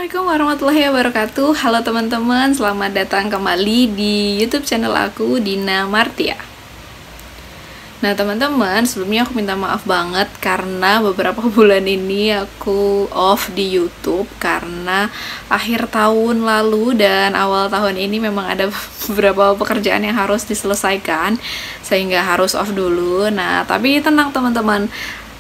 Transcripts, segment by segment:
Assalamualaikum warahmatullahi wabarakatuh. Halo teman-teman, selamat datang kembali di YouTube channel aku, Dina Martia. Nah teman-teman, sebelumnya aku minta maaf banget karena beberapa bulan ini aku off di YouTube karena akhir tahun lalu dan awal tahun ini memang ada beberapa pekerjaan yang harus diselesaikan sehingga harus off dulu. Nah tapi tenang teman-teman,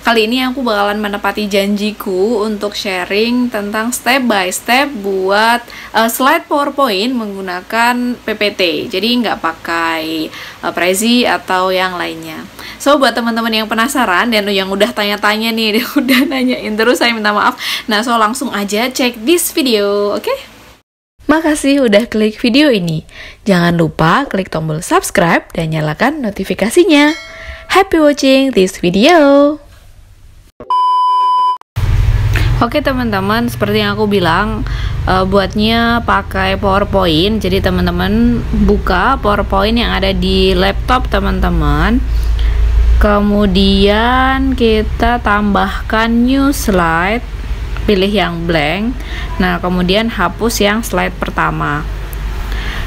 kali ini aku bakalan menepati janjiku untuk sharing tentang step by step buat slide PowerPoint menggunakan PPT. Jadi nggak pakai Prezi atau yang lainnya. So buat teman-teman yang penasaran dan yang udah tanya-tanya nih, udah nanyain terus, saya minta maaf. Nah so langsung aja cek this video, oke? Makasih udah klik video ini. Jangan lupa klik tombol subscribe dan nyalakan notifikasinya. Happy watching this video! Oke teman-teman, seperti yang aku bilang, buatnya pakai PowerPoint. Jadi teman-teman buka PowerPoint yang ada di laptop teman-teman. Kemudian kita tambahkan new slide, pilih yang blank. Nah kemudian hapus yang slide pertama.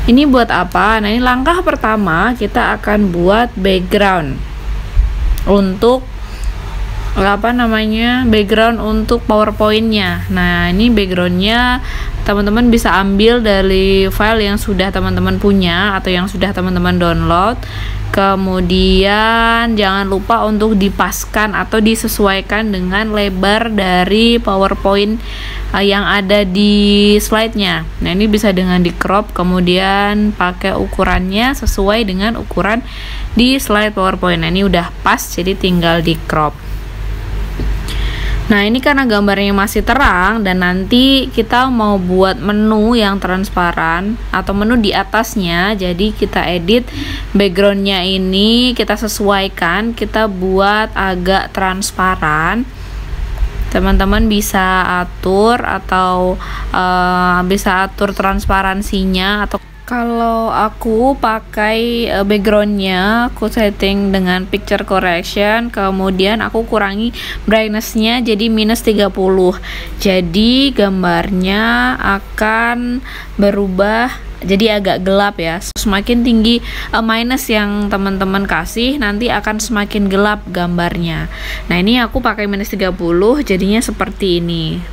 Ini buat apa? Nah ini langkah pertama, kita akan buat background untuk background untuk PowerPoint-nya. Nah ini backgroundnya teman-teman bisa ambil dari file yang sudah teman-teman punya atau yang sudah teman-teman download. Kemudian jangan lupa untuk dipaskan atau disesuaikan dengan lebar dari PowerPoint yang ada di slide-nya. Nah ini bisa dengan di crop, kemudian pakai ukurannya sesuai dengan ukuran di slide PowerPoint. Nah ini udah pas, jadi tinggal di crop. Nah ini karena gambarnya masih terang dan nanti kita mau buat menu yang transparan atau menu di atasnya, jadi kita edit backgroundnya ini, kita sesuaikan, kita buat agak transparan. Teman-teman bisa atur atau bisa atur transparansinya, atau kalau aku pakai backgroundnya aku setting dengan picture correction, kemudian aku kurangi brightness-nya jadi minus 30. Jadi gambarnya akan berubah jadi agak gelap ya. Semakin tinggi minus yang teman-teman kasih, nanti akan semakin gelap gambarnya. Nah ini aku pakai minus 30, jadinya seperti ini.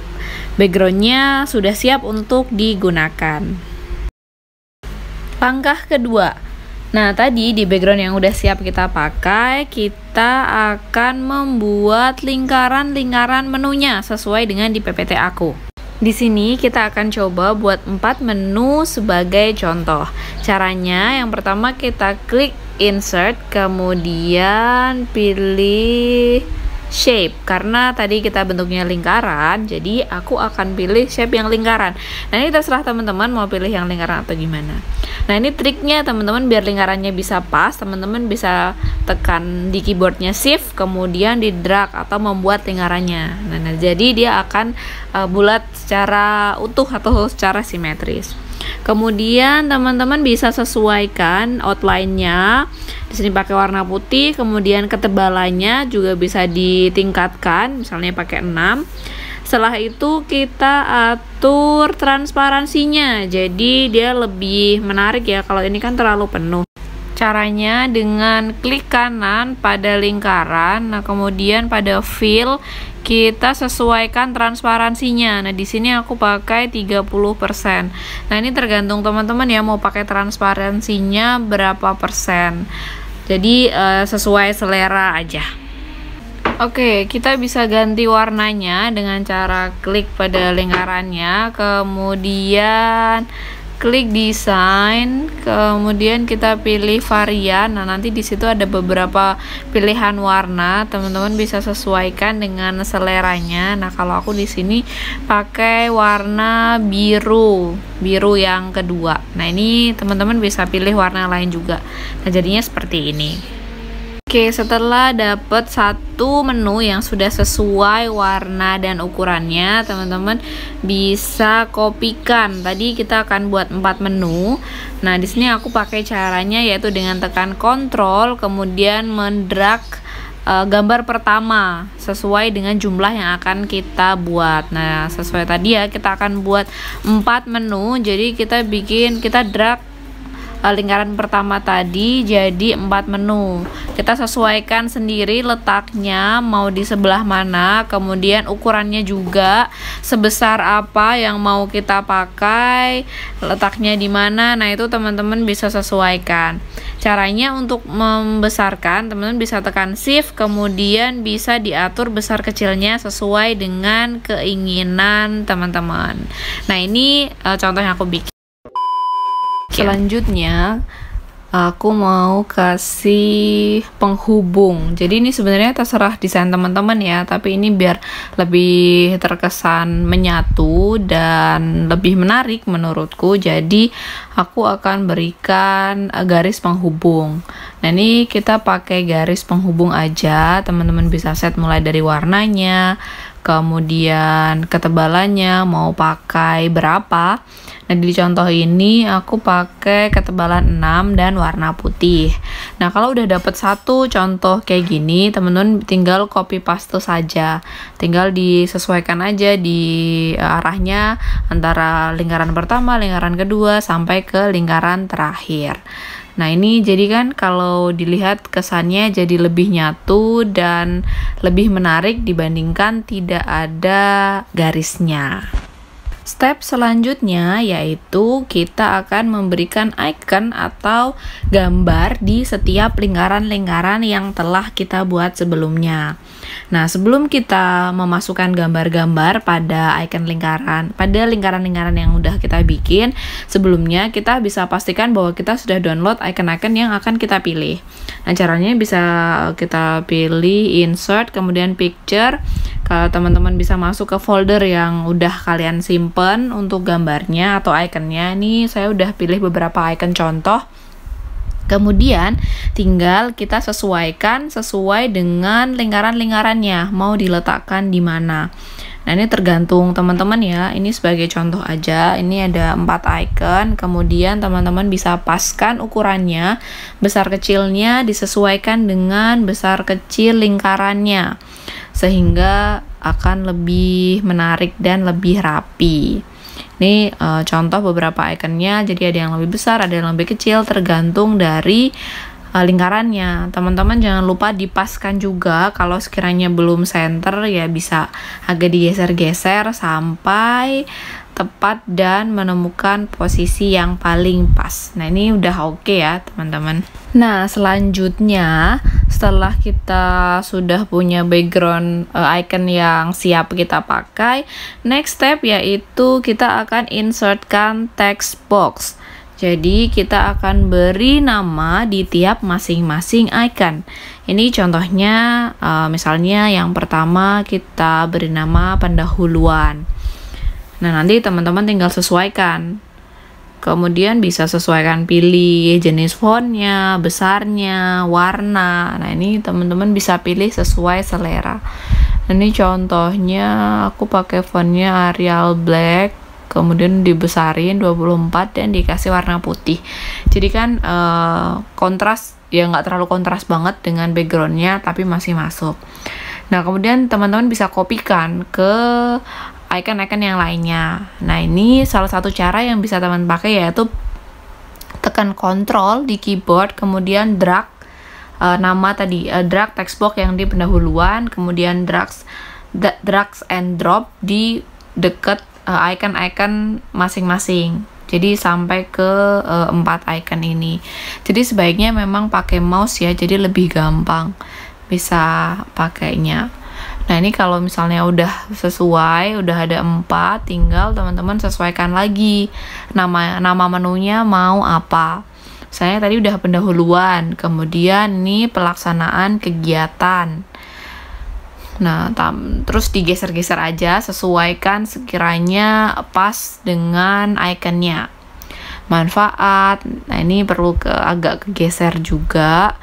Backgroundnya sudah siap untuk digunakan. Langkah kedua, nah tadi di background yang udah siap kita pakai, kita akan membuat lingkaran-lingkaran menunya sesuai dengan di PPT aku. Di sini kita akan coba buat 4 menu sebagai contoh. Caranya yang pertama kita klik insert, kemudian pilih shape, karena tadi kita bentuknya lingkaran, jadi aku akan pilih shape yang lingkaran. Nah ini terserah teman-teman mau pilih yang lingkaran atau gimana. Nah ini triknya teman-teman, biar lingkarannya bisa pas, teman-teman bisa tekan di keyboardnya shift, kemudian di drag atau membuat lingkarannya. Nah jadi dia akan bulat secara utuh atau secara simetris. Kemudian teman-teman bisa sesuaikan outline-nya. Di sini pakai warna putih, kemudian ketebalannya juga bisa ditingkatkan, misalnya pakai 6. Setelah itu kita atur transparansinya, jadi dia lebih menarik ya. Kalau ini kan terlalu penuh. Caranya dengan klik kanan pada lingkaran, nah kemudian pada fill kita sesuaikan transparansinya. Nah di sini aku pakai 30%. Nah ini tergantung teman-teman ya mau pakai transparansinya berapa persen. Jadi sesuai selera aja. Oke, kita bisa ganti warnanya dengan cara klik pada lingkarannya, kemudian klik desain, kemudian kita pilih varian. Nah nanti di situ ada beberapa pilihan warna, teman-teman bisa sesuaikan dengan seleranya. Nah kalau aku di sini pakai warna biru yang kedua. Nah ini teman-teman bisa pilih warna lain juga. Nah jadinya seperti ini. Oke, setelah dapat satu menu yang sudah sesuai warna dan ukurannya, teman-teman bisa kopikan. Tadi kita akan buat 4 menu. Nah, di sini aku pakai caranya yaitu dengan tekan Ctrl, kemudian mendrag gambar pertama sesuai dengan jumlah yang akan kita buat. Nah, sesuai tadi ya, kita akan buat 4 menu. Jadi kita drag lingkaran pertama tadi jadi 4 menu. Kita sesuaikan sendiri letaknya mau di sebelah mana, kemudian ukurannya juga sebesar apa yang mau kita pakai, letaknya di mana. Nah, itu teman-teman bisa sesuaikan. Caranya untuk membesarkan, teman-teman bisa tekan shift, kemudian bisa diatur besar kecilnya sesuai dengan keinginan teman-teman. Nah, ini contoh yang aku bikin. Selanjutnya aku mau kasih penghubung. Jadi ini sebenarnya terserah desain teman-teman ya, tapi ini biar lebih terkesan menyatu dan lebih menarik menurutku. Jadi aku akan berikan garis penghubung. Nah, ini kita pakai garis penghubung aja. Teman-teman bisa set mulai dari warnanya, kemudian ketebalannya mau pakai berapa. Nah, di contoh ini aku pakai ketebalan 6 dan warna putih. Nah, kalau udah dapet satu contoh kayak gini, teman-teman tinggal copy paste saja. Tinggal disesuaikan aja di arahnya antara lingkaran pertama, lingkaran kedua, sampai ke lingkaran terakhir. Nah, ini jadi kan kalau dilihat kesannya jadi lebih nyatu dan lebih menarik dibandingkan tidak ada garisnya. Step selanjutnya yaitu kita akan memberikan icon atau gambar di setiap lingkaran-lingkaran yang telah kita buat sebelumnya. Nah, sebelum kita memasukkan gambar-gambar pada icon lingkaran, pada lingkaran-lingkaran yang udah kita bikin, sebelumnya kita bisa pastikan bahwa kita sudah download icon-icon yang akan kita pilih. Nah, caranya bisa kita pilih insert, kemudian picture. Kalau teman-teman bisa masuk ke folder yang udah kalian simpen untuk gambarnya atau ikonnya. Ini saya udah pilih beberapa icon contoh. Kemudian tinggal kita sesuaikan sesuai dengan lingkaran-lingkarannya mau diletakkan di mana. Nah, ini tergantung teman-teman ya. Ini sebagai contoh aja. Ini ada 4 icon. Kemudian teman-teman bisa paskan ukurannya. Besar kecilnya disesuaikan dengan besar kecil lingkarannya, sehingga akan lebih menarik dan lebih rapi. Ini contoh beberapa ikonnya. Jadi ada yang lebih besar, ada yang lebih kecil, tergantung dari lingkarannya. Teman-teman jangan lupa dipaskan juga. Kalau sekiranya belum center ya bisa agak digeser-geser sampai tepat dan menemukan posisi yang paling pas. Nah, ini udah oke ya teman-teman. Nah, selanjutnya setelah kita sudah punya background icon yang siap kita pakai, next step yaitu kita akan insertkan text box. Jadi kita akan beri nama di tiap masing-masing icon. Ini contohnya misalnya yang pertama kita beri nama pendahuluan. Nah, nanti teman-teman tinggal sesuaikan. Kemudian bisa sesuaikan pilih jenis fontnya, besarnya, warna. Nah, ini teman-teman bisa pilih sesuai selera. Ini contohnya aku pakai fontnya Arial Black, kemudian dibesarin 24 dan dikasih warna putih. Jadi kan kontras, ya nggak terlalu kontras banget dengan backgroundnya, tapi masih masuk. Nah, kemudian teman-teman bisa kopikan ke icon-icon yang lainnya. Nah, ini salah satu cara yang bisa teman pakai yaitu tekan Ctrl di keyboard, kemudian drag nama tadi, drag text box yang di pendahuluan, kemudian drag and drop di dekat icon-icon masing-masing. Jadi sampai ke 4 icon ini. Jadi sebaiknya memang pakai mouse ya, jadi lebih gampang bisa pakainya. Nah, ini kalau misalnya udah sesuai, udah ada 4, tinggal teman-teman sesuaikan lagi nama menunya mau apa. Saya tadi udah pendahuluan, kemudian ini pelaksanaan kegiatan. Nah, terus digeser-geser aja, sesuaikan sekiranya pas dengan ikonnya. Manfaat, nah ini perlu agak kegeser juga.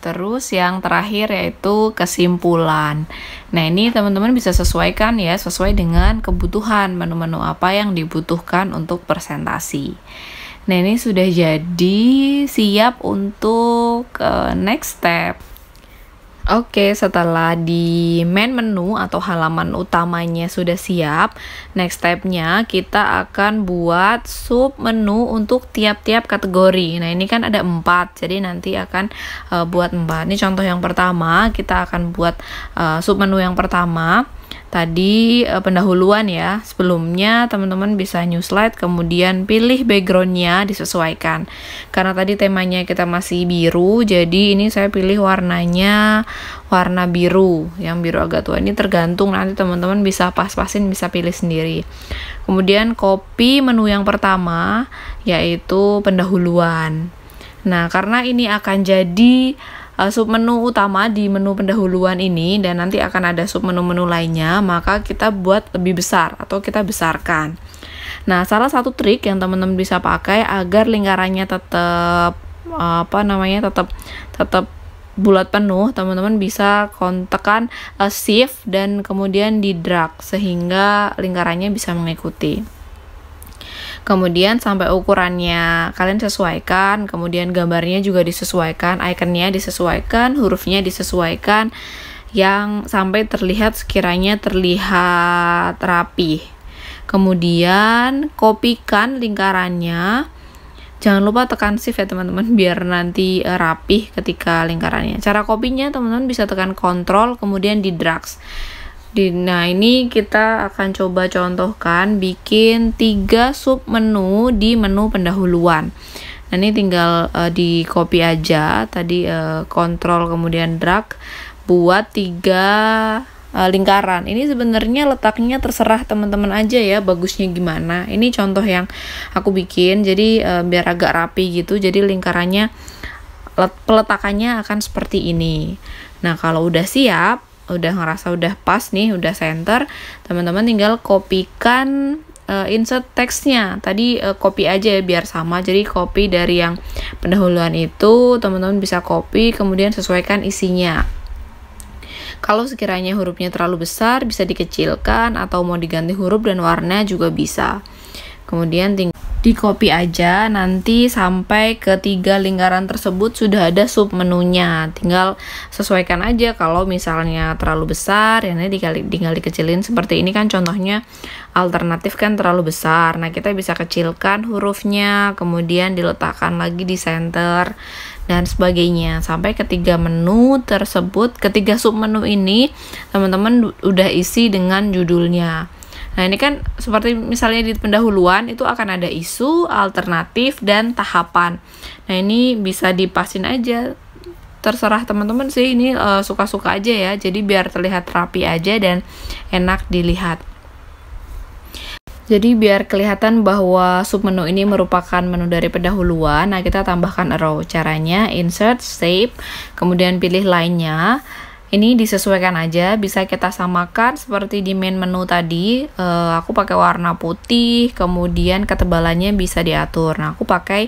Terus yang terakhir yaitu kesimpulan. Nah, ini teman-teman bisa sesuaikan ya, sesuai dengan kebutuhan menu-menu apa yang dibutuhkan untuk presentasi. Nah, ini sudah jadi siap untuk next step. Oke, setelah di main menu atau halaman utamanya sudah siap, next step-nya kita akan buat sub menu untuk tiap-tiap kategori. Nah, ini kan ada 4, jadi nanti akan buat 4. Ini contoh yang pertama, kita akan buat sub menu yang pertama. Tadi pendahuluan ya, sebelumnya teman-teman bisa new slide, kemudian pilih backgroundnya disesuaikan. Karena tadi temanya kita masih biru, jadi ini saya pilih warnanya warna biru, yang biru agak tua. Ini tergantung, nanti teman-teman bisa pas-pasin, bisa pilih sendiri. Kemudian copy menu yang pertama, yaitu pendahuluan. Nah, karena ini akan jadi sub menu utama di menu pendahuluan ini, dan nanti akan ada sub menu-menu lainnya, maka kita buat lebih besar atau kita besarkan. Nah, salah satu trik yang teman-teman bisa pakai agar lingkarannya tetap tetap bulat penuh, teman-teman bisa tekan shift dan kemudian di drag sehingga lingkarannya bisa mengikuti. Kemudian sampai ukurannya kalian sesuaikan, kemudian gambarnya juga disesuaikan, ikonnya disesuaikan, hurufnya disesuaikan, yang sampai sekiranya terlihat rapi. Kemudian kopikan lingkarannya, jangan lupa tekan shift ya teman-teman, biar nanti rapih ketika lingkarannya. Cara kopinya teman-teman bisa tekan Ctrl kemudian di drag. Nah, ini kita akan coba contohkan bikin 3 sub menu di menu pendahuluan. Nah, ini tinggal di copy aja, tadi Ctrl kemudian drag buat 3 lingkaran. Ini sebenarnya letaknya terserah teman-teman aja ya, bagusnya gimana. Ini contoh yang aku bikin, jadi biar agak rapi gitu, jadi lingkarannya peletakannya akan seperti ini. Nah, kalau udah siap, udah ngerasa udah pas nih, udah center, teman-teman tinggal kopikan insert teksnya. Tadi copy aja ya biar sama, jadi copy dari yang pendahuluan itu, teman-teman bisa copy kemudian sesuaikan isinya. Kalau sekiranya hurufnya terlalu besar bisa dikecilkan, atau mau diganti huruf dan warna juga bisa. Kemudian tinggal di copy aja, nanti sampai ke 3 lingkaran tersebut sudah ada sub menunya, tinggal sesuaikan aja. Kalau misalnya terlalu besar ya ini tinggal dikecilin. Seperti ini kan contohnya alternatif kan terlalu besar, nah kita bisa kecilkan hurufnya, kemudian diletakkan lagi di center dan sebagainya sampai ketiga menu tersebut. Ketiga sub menu ini teman-teman udah isi dengan judulnya. Nah, ini kan seperti misalnya di pendahuluan itu akan ada isu, alternatif, dan tahapan. Nah, ini bisa dipasin aja. Terserah teman-teman sih, ini suka-suka aja ya. Jadi biar terlihat rapi aja dan enak dilihat. Jadi biar kelihatan bahwa submenu ini merupakan menu dari pendahuluan, nah kita tambahkan arrow. Caranya insert, save, kemudian pilih lainnya. Ini disesuaikan aja, bisa kita samakan seperti di main menu tadi. Aku pakai warna putih, kemudian ketebalannya bisa diatur. Nah, aku pakai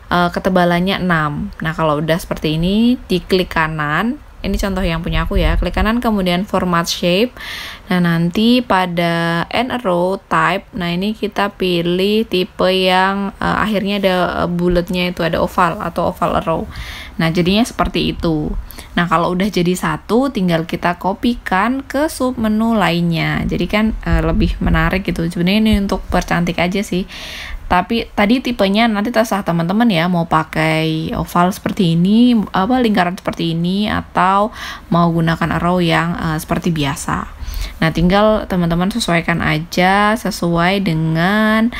ketebalannya 6. Nah, kalau udah seperti ini, diklik kanan. Ini contoh yang punya aku ya, klik kanan kemudian format shape. Nah, nanti pada end arrow type, nah ini kita pilih tipe yang akhirnya ada bulatnya, itu ada oval atau oval arrow. Nah, jadinya seperti itu. Nah, kalau udah jadi satu, tinggal kita kopikan ke sub menu lainnya. Jadi kan lebih menarik gitu. Sebenarnya ini untuk percantik aja sih. Tapi tadi tipenya nanti terserah teman-teman ya, mau pakai oval seperti ini, lingkaran seperti ini, atau mau gunakan arrow yang seperti biasa. Nah, tinggal teman-teman sesuaikan aja sesuai dengan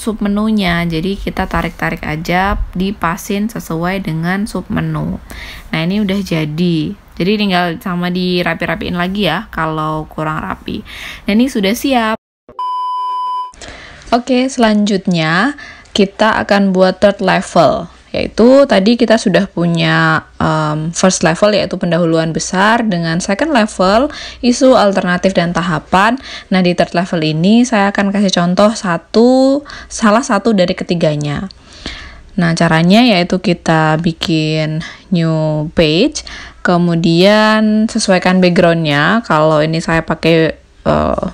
sub menunya. Jadi kita tarik-tarik aja, dipasin sesuai dengan sub menu. Nah, ini udah jadi. Jadi tinggal sama dirapi-rapiin lagi ya kalau kurang rapi. Nah, ini sudah siap. Oke, selanjutnya kita akan buat third level, yaitu tadi kita sudah punya first level yaitu pendahuluan besar dengan second level isu, alternatif, dan tahapan. Nah, di third level ini saya akan kasih contoh salah satu dari ketiganya. Nah, caranya yaitu kita bikin new page, kemudian sesuaikan backgroundnya. Kalau ini saya pakai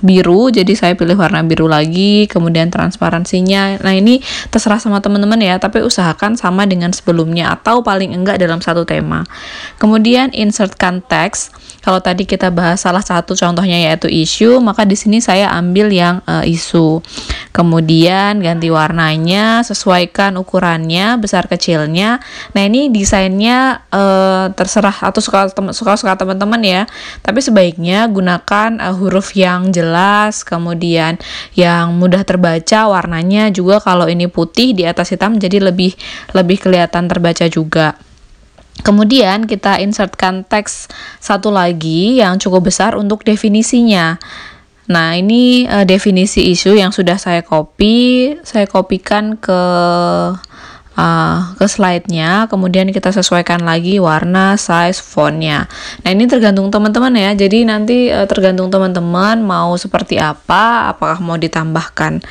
biru, jadi saya pilih warna biru lagi. Kemudian transparansinya, nah ini terserah sama teman-teman ya, tapi usahakan sama dengan sebelumnya atau paling enggak dalam satu tema. Kemudian insertkan teks. Kalau tadi kita bahas salah satu contohnya yaitu isu, maka di sini saya ambil yang isu. Kemudian ganti warnanya, sesuaikan ukurannya, besar kecilnya. Nah ini desainnya terserah atau suka teman-teman ya. Tapi sebaiknya gunakan huruf yang jelas, kemudian yang mudah terbaca, warnanya juga kalau ini putih di atas hitam jadi lebih kelihatan terbaca juga. Kemudian kita insertkan teks satu lagi yang cukup besar untuk definisinya. Nah, ini definisi isu yang sudah saya kopikan ke slide-nya. Kemudian kita sesuaikan lagi warna, size, font-nya. Nah, ini tergantung teman-teman ya. Jadi nanti tergantung teman-teman mau seperti apa, apakah mau ditambahkan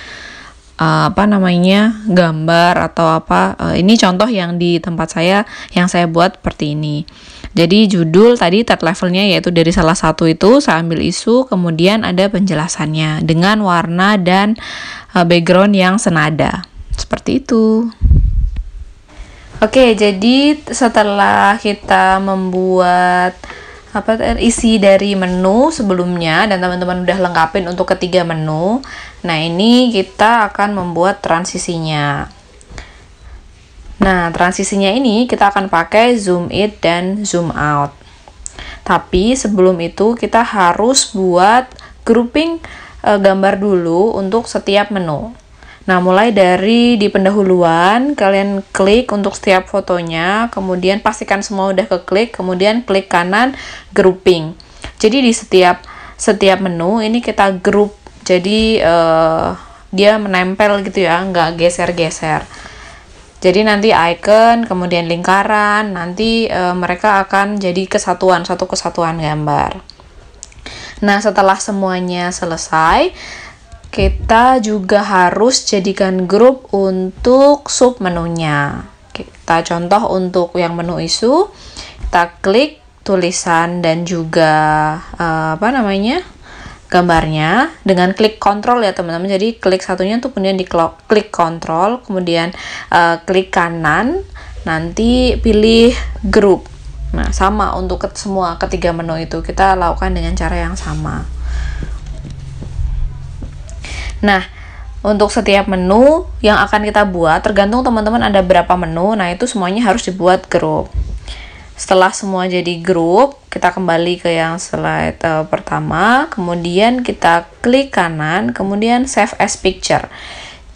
gambar atau apa. Ini contoh yang di tempat saya yang saya buat seperti ini. Jadi judul tadi third levelnya yaitu dari salah satu itu saya ambil isu, kemudian ada penjelasannya dengan warna dan background yang senada. Seperti itu. Oke, jadi setelah kita membuat isi dari menu sebelumnya dan teman-teman udah lengkapin untuk ketiga menu. Nah, ini kita akan membuat transisinya. Nah, transisinya ini kita akan pakai zoom in dan zoom out. Tapi sebelum itu kita harus buat grouping gambar dulu untuk setiap menu. Nah, mulai dari di pendahuluan, kalian klik untuk setiap fotonya, kemudian pastikan semua udah keklik, kemudian klik kanan grouping. Jadi di setiap menu ini kita group, jadi dia menempel gitu ya, nggak geser-geser. Jadi nanti icon, kemudian lingkaran, nanti mereka akan jadi satu kesatuan gambar. Nah, setelah semuanya selesai, kita juga harus jadikan grup untuk sub menunya. Kita contoh untuk yang menu isu, kita klik tulisan dan juga gambarnya dengan klik kontrol ya teman-teman. Jadi klik satunya tuh kemudian klik kontrol, kemudian klik kanan, nanti pilih grup. Nah, sama untuk semua ketiga menu itu kita lakukan dengan cara yang sama. Nah, untuk setiap menu yang akan kita buat, tergantung teman-teman ada berapa menu, nah itu semuanya harus dibuat grup. Setelah semua jadi grup, kita kembali ke yang slide pertama, kemudian kita klik kanan, kemudian save as picture.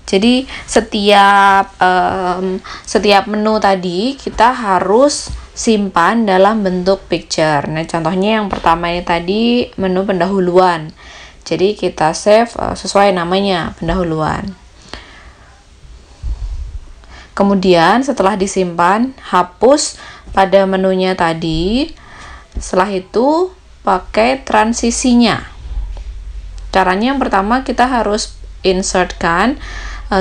Jadi setiap menu tadi kita harus simpan dalam bentuk picture. Nah, contohnya yang pertama ini tadi menu pendahuluan. Jadi kita save sesuai namanya, pendahuluan. Kemudian setelah disimpan, hapus pada menunya tadi. Setelah itu pakai transisinya. Caranya yang pertama kita harus insertkan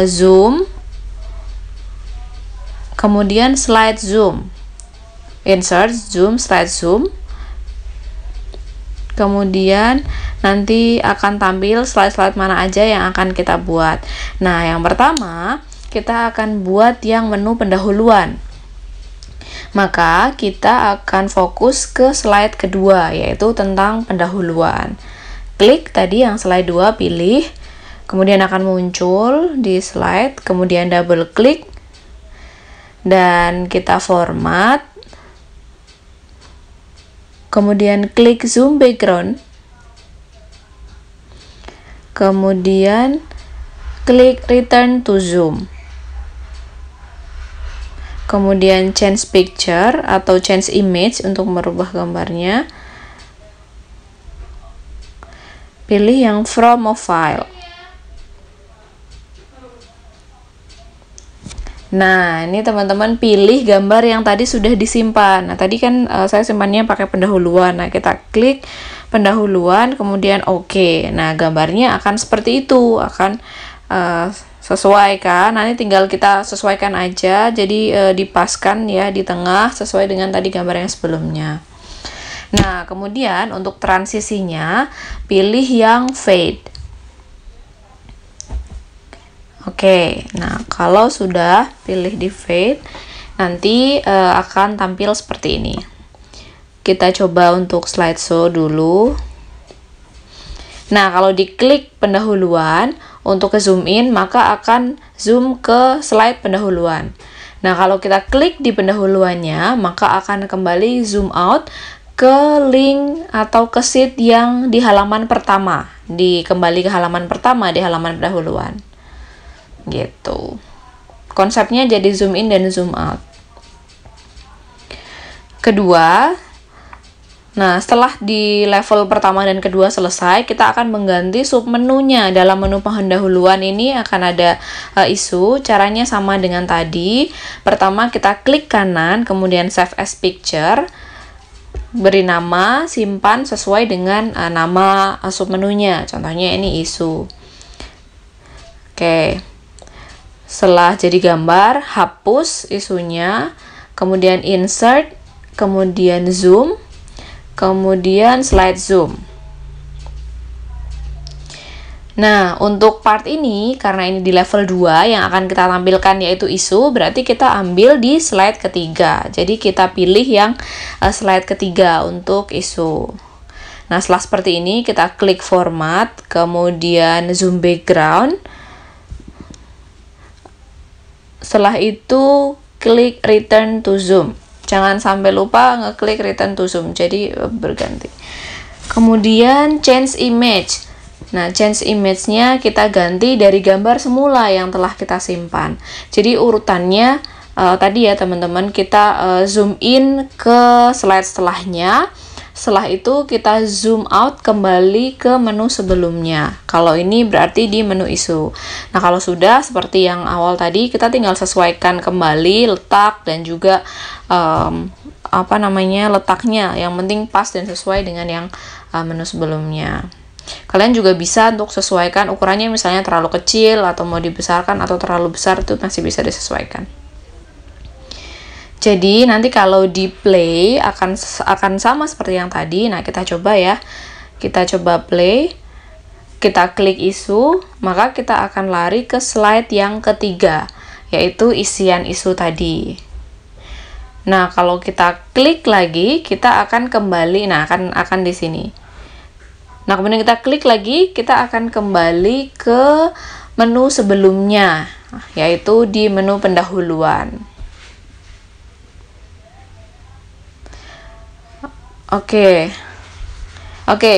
zoom, kemudian slide zoom. Insert, zoom, slide zoom. Kemudian nanti akan tampil slide-slide mana aja yang akan kita buat. Nah, yang pertama kita akan buat yang menu pendahuluan. Maka kita akan fokus ke slide kedua, yaitu tentang pendahuluan. Klik tadi yang slide 2, pilih. Kemudian akan muncul di slide, kemudian double klik. Dan kita format. Kemudian klik zoom background. Kemudian klik return to zoom. Kemudian change picture atau change image untuk merubah gambarnya. Pilih yang from a file. Nah, ini teman-teman pilih gambar yang tadi sudah disimpan. Nah, tadi kan saya simpannya pakai pendahuluan. Nah, kita klik pendahuluan, kemudian oke. Nah, gambarnya akan seperti itu, akan sesuai kan. Nanti tinggal kita sesuaikan aja, jadi dipaskan ya di tengah sesuai dengan tadi gambar yang sebelumnya. Nah, kemudian untuk transisinya pilih yang fade. Oke, nah kalau sudah pilih di fade, nanti akan tampil seperti ini. Kita coba untuk slideshow dulu. Nah, kalau diklik pendahuluan, untuk ke zoom in, maka akan zoom ke slide pendahuluan. Nah, kalau kita klik di pendahuluannya, maka akan kembali zoom out ke link atau ke sheet yang di halaman pertama. Kembali ke halaman pertama di halaman pendahuluan. Gitu. Konsepnya jadi zoom in dan zoom out. Kedua, nah setelah di level pertama dan kedua selesai, kita akan mengganti submenunya. Dalam menu pendahuluan ini akan ada isu. Caranya sama dengan tadi. Pertama kita klik kanan, kemudian save as picture, beri nama, simpan sesuai dengan nama submenunya. Contohnya ini isu. Oke. Setelah jadi gambar, hapus isunya, kemudian insert, kemudian zoom, kemudian slide zoom. Nah, untuk part ini, karena ini di level 2 yang akan kita tampilkan yaitu isu, berarti kita ambil di slide ketiga. Jadi kita pilih yang slide ketiga untuk isu. Nah, setelah seperti ini, kita klik format, kemudian zoom background. Setelah itu, klik return to zoom. Jangan sampai lupa ngeklik return to zoom, jadi berganti. Kemudian change image. Nah, change image-nya kita ganti dari gambar semula yang telah kita simpan. Jadi urutannya tadi ya teman-teman, kita zoom in ke slide setelahnya. Setelah itu kita zoom out kembali ke menu sebelumnya. Kalau ini berarti di menu isu. Nah, kalau sudah seperti yang awal tadi, kita tinggal sesuaikan kembali letak dan juga letaknya. Yang penting pas dan sesuai dengan yang menu sebelumnya. Kalian juga bisa untuk sesuaikan ukurannya, misalnya terlalu kecil atau mau dibesarkan atau terlalu besar, itu masih bisa disesuaikan. Jadi nanti kalau di play akan sama seperti yang tadi. Nah, kita coba ya. Kita coba play. Kita klik isu, maka kita akan lari ke slide yang ketiga, yaitu isian isu tadi. Nah, kalau kita klik lagi, kita akan kembali, nah akan di sini. Nah, kemudian kita klik lagi, kita akan kembali ke menu sebelumnya, yaitu di menu pendahuluan. Oke,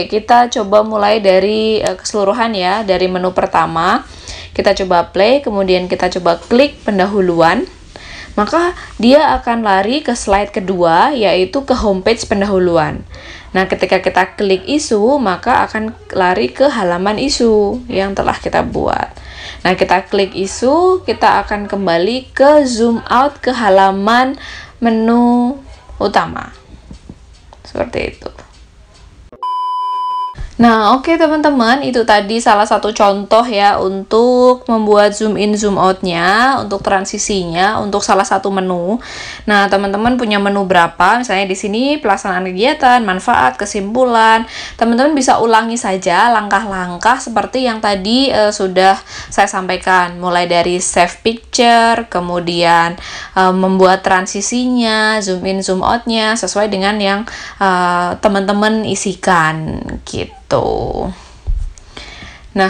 kita coba mulai dari keseluruhan ya, dari menu pertama. Kita coba play, kemudian kita coba klik pendahuluan. Maka dia akan lari ke slide kedua, yaitu ke homepage pendahuluan. Nah, ketika kita klik isu, maka akan lari ke halaman isu yang telah kita buat. Nah, kita klik isu, kita akan kembali ke zoom out ke halaman menu utama. Seperti itu. Nah, oke teman-teman, itu tadi salah satu contoh ya untuk membuat zoom in zoom out-nya, untuk transisinya, untuk salah satu menu. Nah, teman-teman punya menu berapa? Misalnya di sini pelaksanaan kegiatan, manfaat, kesimpulan. Teman-teman bisa ulangi saja langkah-langkah seperti yang tadi sudah saya sampaikan, mulai dari save picture, kemudian membuat transisinya, zoom in zoom out-nya sesuai dengan yang teman-teman isikan gitu. Nah,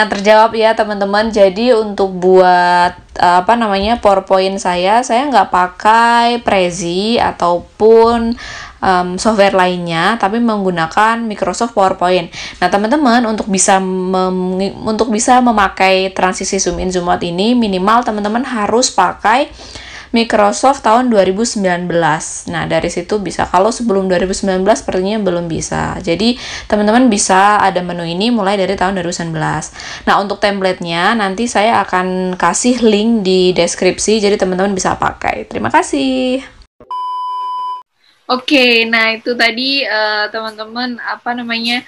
terjawab ya teman-teman. Jadi untuk buat PowerPoint saya nggak pakai Prezi ataupun software lainnya, tapi menggunakan Microsoft PowerPoint. Nah, teman-teman untuk bisa memakai transisi zoom in zoom out ini, minimal teman-teman harus pakai Microsoft tahun 2019. Nah, dari situ bisa. Kalau sebelum 2019 sepertinya belum bisa. Jadi, teman-teman bisa ada menu ini mulai dari tahun 2019. Nah, untuk template-nya nanti saya akan kasih link di deskripsi, jadi teman-teman bisa pakai. Terima kasih. Oke, nah itu tadi teman-teman apa namanya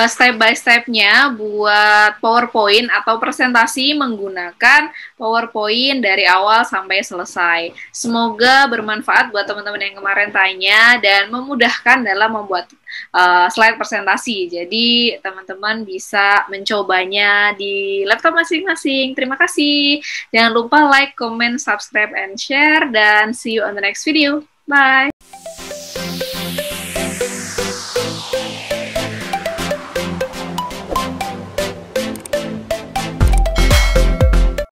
step by stepnya buat PowerPoint atau presentasi menggunakan PowerPoint dari awal sampai selesai. Semoga bermanfaat buat teman-teman yang kemarin tanya dan memudahkan dalam membuat slide presentasi. Jadi teman-teman bisa mencobanya di laptop masing-masing. Terima kasih. Jangan lupa like, comment, subscribe, and share. Dan see you on the next video. Bye.